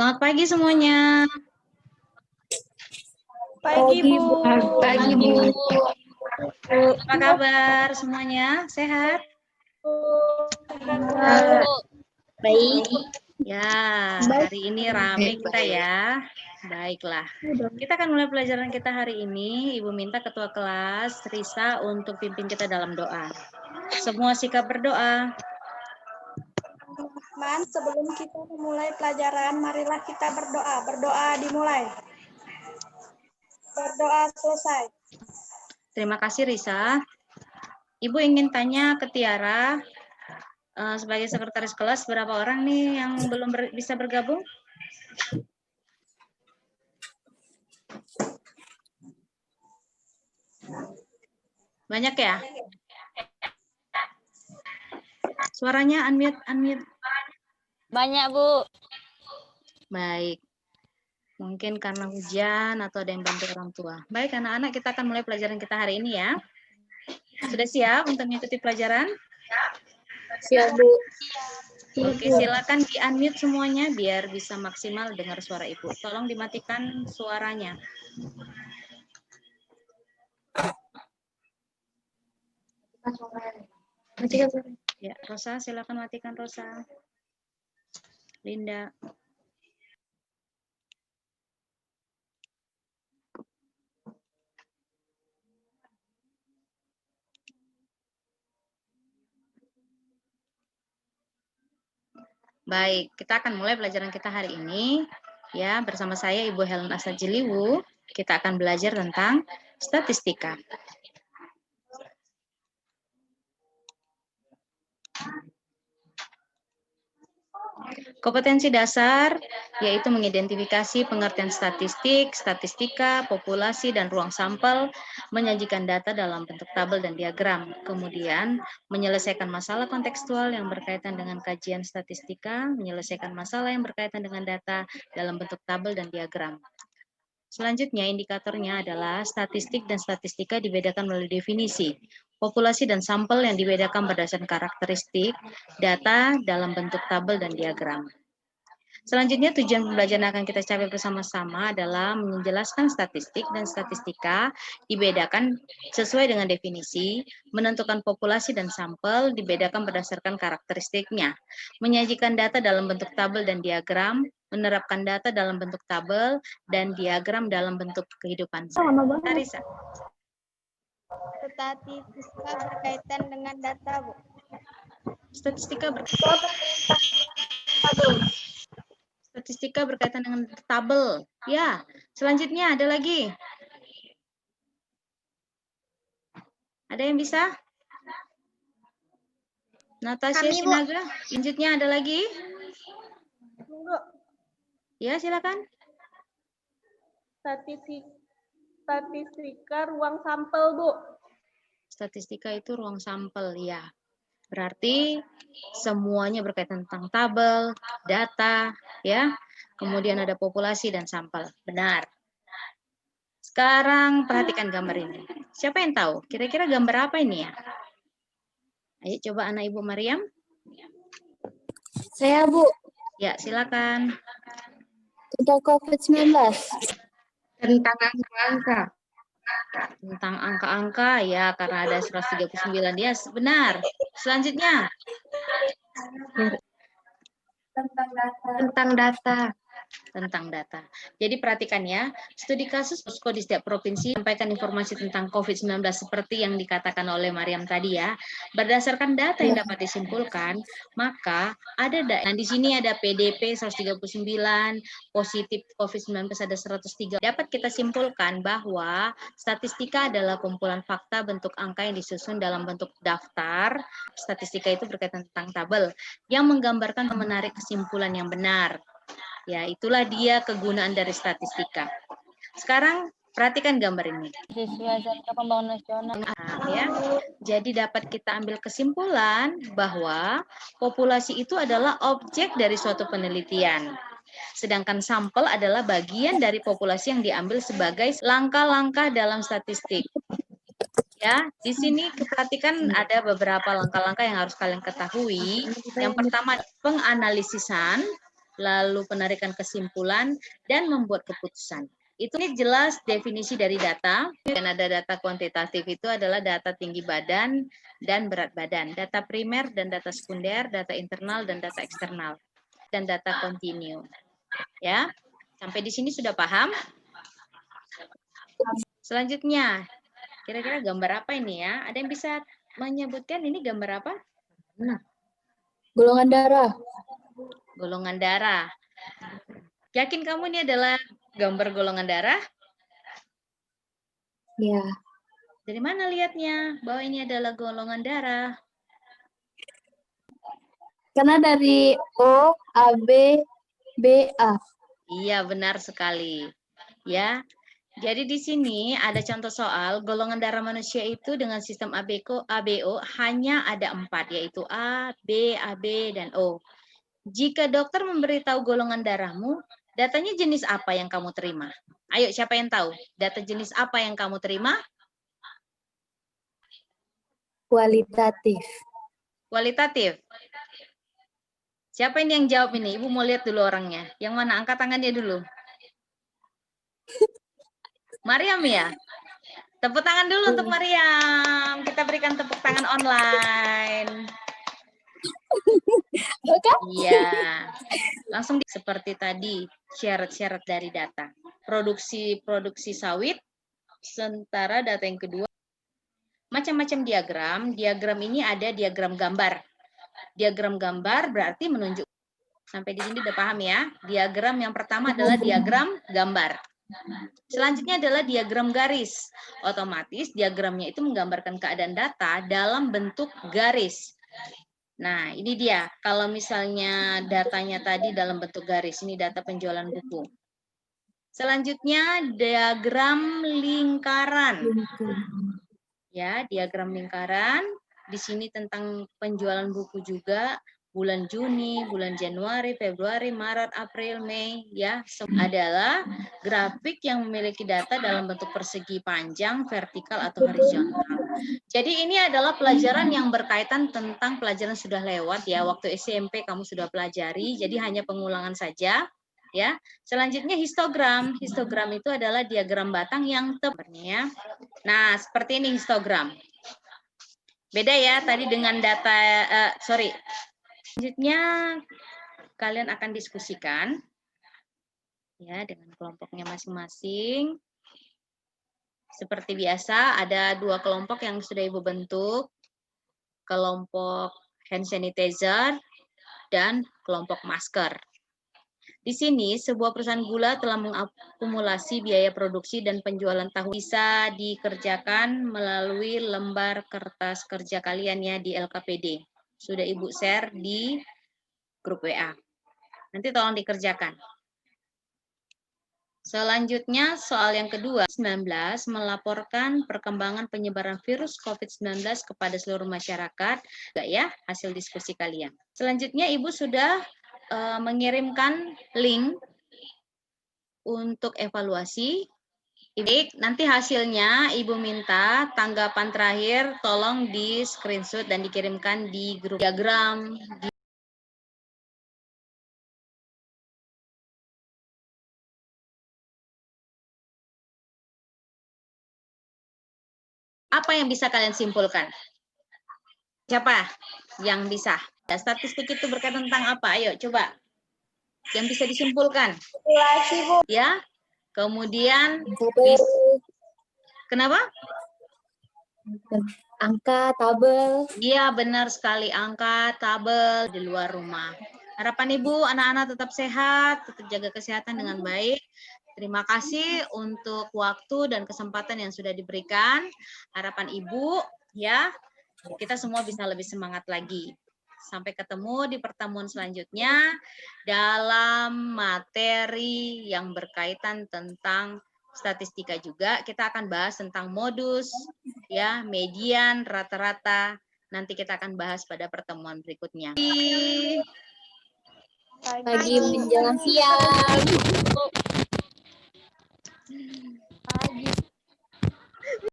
Selamat pagi semuanya. Pagi, Bu. Pagi, Bu. Apa kabar semuanya? Sehat? Baik. Ya, hari ini rame kita ya. Baiklah. Kita akan mulai pelajaran kita hari ini. Ibu minta ketua kelas Risa untuk pimpin kita dalam doa. Semua sikap berdoa. Teman-teman, sebelum kita memulai pelajaran, marilah kita berdoa. Berdoa dimulai. Berdoa selesai. Terima kasih Risa. Ibu ingin tanya ke Tiara, sebagai sekretaris kelas, berapa orang nih yang belum bisa bergabung? Banyak ya? Suaranya unmute. Banyak, Bu. Baik. Mungkin karena hujan atau ada yang bantu orang tua. Baik, anak-anak, kita akan mulai pelajaran kita hari ini ya. Sudah siap untuk mengikuti pelajaran? Siap, Bu. Oke, silakan di-unmute semuanya biar bisa maksimal dengar suara Ibu. Tolong dimatikan suaranya. Ya, Rosa, silakan matikan Rosa. Linda. Baik, kita akan mulai pelajaran kita hari ini. Ya, bersama saya Ibu Helen Asajiliwu, kita akan belajar tentang statistika. Kompetensi dasar yaitu mengidentifikasi pengertian statistik, statistika, populasi, dan ruang sampel, menyajikan data dalam bentuk tabel dan diagram, kemudian menyelesaikan masalah kontekstual yang berkaitan dengan kajian statistika, menyelesaikan masalah yang berkaitan dengan data dalam bentuk tabel dan diagram. Selanjutnya, indikatornya adalah statistik dan statistika dibedakan melalui definisi, populasi dan sampel yang dibedakan berdasarkan karakteristik, data dalam bentuk tabel dan diagram. Selanjutnya, tujuan pembelajaran akan kita capai bersama-sama adalah menjelaskan statistik dan statistika dibedakan sesuai dengan definisi, menentukan populasi dan sampel dibedakan berdasarkan karakteristiknya, menyajikan data dalam bentuk tabel dan diagram, menerapkan data dalam bentuk tabel dan diagram dalam bentuk kehidupan. Tarisa. Statistika berkaitan dengan data, Bu. Statistika berkaitan dengan tabel. Ya, selanjutnya ada lagi. Ada yang bisa? Natasha Sinaga. Selanjutnya ada lagi? Ya, silakan. Statistika ruang sampel, Bu. Statistika itu ruang sampel, ya. Berarti semuanya berkaitan tentang tabel, data, ya. Kemudian ada populasi dan sampel. Benar. Sekarang perhatikan gambar ini. Siapa yang tahu? Kira-kira gambar apa ini ya? Ayo coba anak Ibu Mariam. Saya, Bu. Ya, silakan. Tentang COVID-19. Tentang angka-angka. Tentang angka-angka, ya, karena ada 139. Ya, benar. Selanjutnya. Tentang data. Tentang data. Jadi perhatikan ya, studi kasus posko di setiap provinsi sampaikan informasi tentang COVID-19 seperti yang dikatakan oleh Mariam tadi ya. Berdasarkan data yang dapat disimpulkan, maka ada di sini ada PDP 139, positif COVID-19 ada 103. Dapat kita simpulkan bahwa statistika adalah kumpulan fakta bentuk angka yang disusun dalam bentuk daftar. Statistika itu berkaitan tentang tabel yang menggambarkan dan menarik kesimpulan yang benar. Ya, itulah dia kegunaan dari statistika. Sekarang perhatikan gambar ini. Siswa Sentra Pembangunan Nasional. Ya, jadi dapat kita ambil kesimpulan bahwa populasi itu adalah objek dari suatu penelitian. Sedangkan sampel adalah bagian dari populasi yang diambil sebagai langkah-langkah dalam statistik. Ya, di sini perhatikan ada beberapa langkah-langkah yang harus kalian ketahui. Yang pertama, penganalisisan. lalu penarikan kesimpulan, dan membuat keputusan. Itu jelas definisi dari data. Dan ada data kuantitatif itu adalah data tinggi badan dan berat badan. Data primer dan data sekunder, data internal dan data eksternal. Dan data kontinu. Ya, sampai di sini sudah paham? Selanjutnya, kira-kira gambar apa ini ya? Ada yang bisa menyebutkan ini gambar apa? Golongan darah. Golongan darah. Yakin kamu ini adalah gambar golongan darah? Ya. Dari mana lihatnya bahwa ini adalah golongan darah? Karena dari O, AB, BA. Iya, benar sekali. Ya. Jadi di sini ada contoh soal golongan darah manusia itu dengan sistem ABO hanya ada 4, yaitu A, B, AB, dan O. Jika dokter memberitahu golongan darahmu, datanya jenis apa yang kamu terima? Ayo, siapa yang tahu? Data jenis apa yang kamu terima? Kualitatif. Kualitatif. Siapa ini yang jawab ini? Ibu mau lihat dulu orangnya. Yang mana? Angkat tangannya dulu. Mariam ya? Tepuk tangan dulu untuk Mariam. Kita berikan tepuk tangan online. Iya. Langsung seperti tadi, syarat-syarat dari data. Produksi sawit, sementara data yang kedua, macam-macam diagram. Diagram ini ada diagram gambar. Diagram gambar berarti menunjuk. Sampai di sini udah paham ya? Diagram yang pertama adalah diagram gambar. Selanjutnya adalah diagram garis. Otomatis diagramnya itu menggambarkan keadaan data dalam bentuk garis. Nah, ini dia. Kalau misalnya datanya tadi dalam bentuk garis, ini data penjualan buku. Selanjutnya diagram lingkaran. Ya, diagram lingkaran. Di sini tentang penjualan buku juga. Bulan Juni, bulan Januari, Februari, Maret, April, Mei, ya, adalah grafik yang memiliki data dalam bentuk persegi panjang, vertikal, atau horizontal. Jadi ini adalah pelajaran yang berkaitan tentang pelajaran sudah lewat ya, waktu SMP kamu sudah pelajari, jadi hanya pengulangan saja. Ya, selanjutnya histogram. Histogram itu adalah diagram batang yang tebalnya. Nah, seperti ini histogram. Beda ya tadi dengan data, Selanjutnya kalian akan diskusikan ya dengan kelompoknya masing-masing. Seperti biasa ada 2 kelompok yang sudah Ibu bentuk. Kelompok hand sanitizer dan kelompok masker. Di sini sebuah perusahaan gula telah mengakumulasi biaya produksi dan penjualan tahu bisa dikerjakan melalui lembar kertas kerja kalian ya di LKPD. Sudah Ibu share di grup WA. Nanti tolong dikerjakan. Selanjutnya soal yang kedua, 19 melaporkan perkembangan penyebaran virus COVID-19 kepada seluruh masyarakat. Enggak ya, hasil diskusi kalian. Selanjutnya Ibu sudah mengirimkan link untuk evaluasi. Nanti hasilnya Ibu minta tanggapan terakhir tolong di screenshot dan dikirimkan di grup diagram. Apa yang bisa kalian simpulkan? Siapa yang bisa? Statistik itu berkaitan tentang apa? Ayo coba. Yang bisa disimpulkan. Populasi, Bu. Ya. Kemudian kenapa? Angka, tabel. Iya, benar sekali. Angka, tabel di luar rumah. Harapan Ibu, anak-anak tetap sehat, tetap jaga kesehatan dengan baik. Terima kasih untuk waktu dan kesempatan yang sudah diberikan. Harapan Ibu, ya, kita semua bisa lebih semangat lagi. Sampai ketemu di pertemuan selanjutnya dalam materi yang berkaitan tentang statistika juga. Kita akan bahas tentang modus, ya, median, rata-rata. Nanti kita akan bahas pada pertemuan berikutnya. Pagi menjelang siang. Pagi.